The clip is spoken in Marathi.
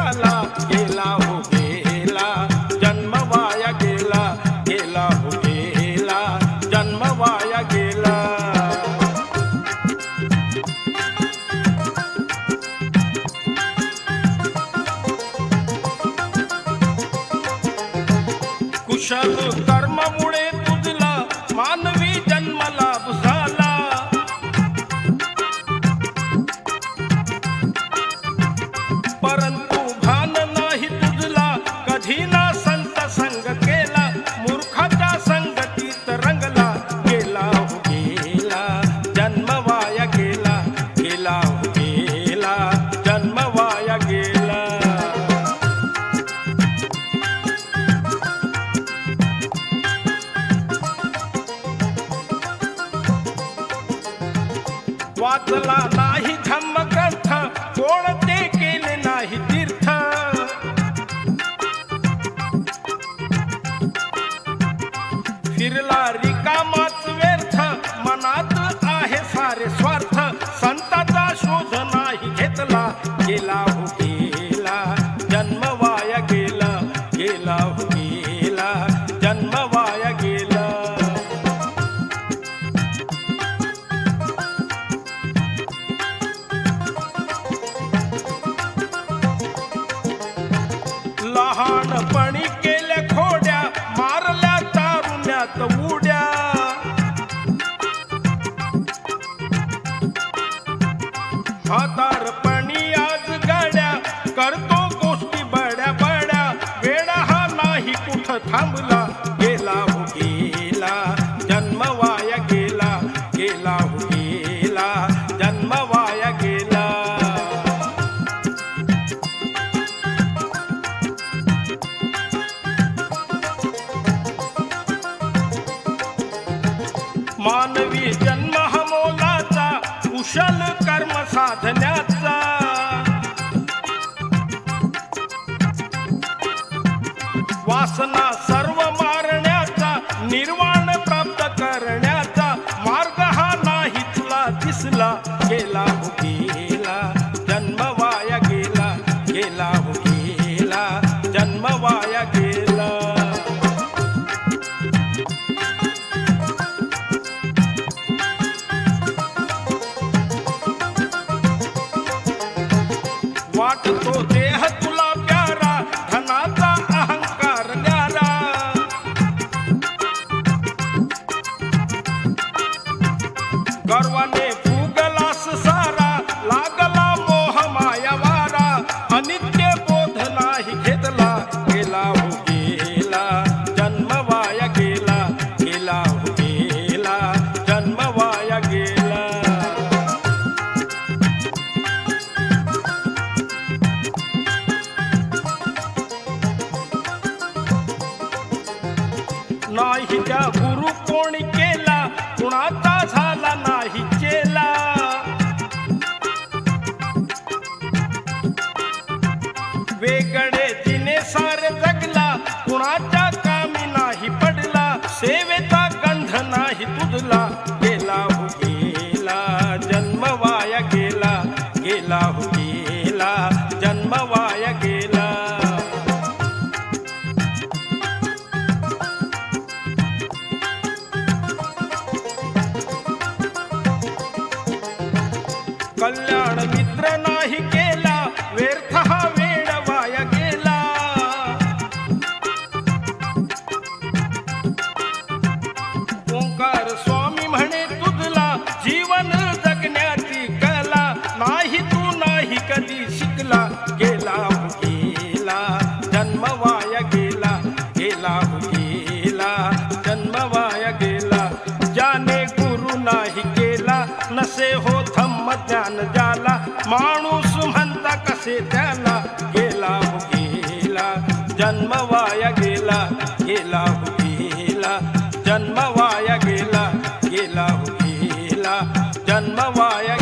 झाला गेला हो गेला जन्म वाया गेला गेला हो गेला जन्म वाया गेला कुशल कर्मामुळे तुझला मानवी जन्म लाभ झाला परंतु भान नाही तुझला कधी ना संत संग केला मूर्खाच्या संगतीत रंगला गेला हो गेला जन्म वाया गेला गेला हो गेला जन्म वाया गेला वाचला नाही धम्मग्रंथ कोणते केले नाही तीर्थ फिरला रिकामाच व्यर्थ मनात आहे सारे स्वार्थ संताचा शोध नाही घेतला गेला हो गेला जन्म वाया गेला गेला हो गेला जन्म वाया गेला लहानपणी केल्या खोड्या मारल्या तारुण्यात उड्या म्हातारपणी आज गाड्या करतो गोष्टी बड्या बड्या वेळा हा नाही कुठं थांबला गेला हो गेला जन्म वाया गेला गेला हो गेला जन्म वाया गेला मानवी जन्म हा मोलाचा कुशल कर्म साधण्याचा वासना सर्व मारण्याचा निर्वाण प्राप्त करण्याचा मार्ग हा नाही तुला दिसला गेला हो गेला जन्म वाया गेला गेला हो गेला जन्म वाया गेला वाटतो देह तुला प्यारा धनाचा अहंकार न्यारा गर्वाने फुगलास सारा लागला मोह माया वारा अनित्य बोध नाही घेतला गेला हो गेला जन्म वाया गेला गेला हो गेला जन्म वाया गेला नाही त्या गुरु कोणी केला कुणाचा झाला नाही चेला वेगळे तिने सारे जगला कुणाच्या कामी नाही पडला सेवेचा गंध नाही तुझला गेला हो गेला जन्म वाया गेला गेला हो गेला जन्म वाया गेला कल्याण मित्र नाही केला व्यर्थ हा वेळ वाया गेला ओंकार स्वामी म्हणे तुझला जीवन जगण्याची कला नाही तू नाही कधी शिकला गेला हो गेला जन्म वाया गेला गेला हो गेला जन्म वाया गेला ज्याने गुरु नाही केला नसे हो धम्म ज्ञान जाला माणूस म्हणता कसे त्याला गेला हो गेला जन्म वाया गेला गेला हो गेला जन्म वाया गेला गेला हो गेला जन्म वाया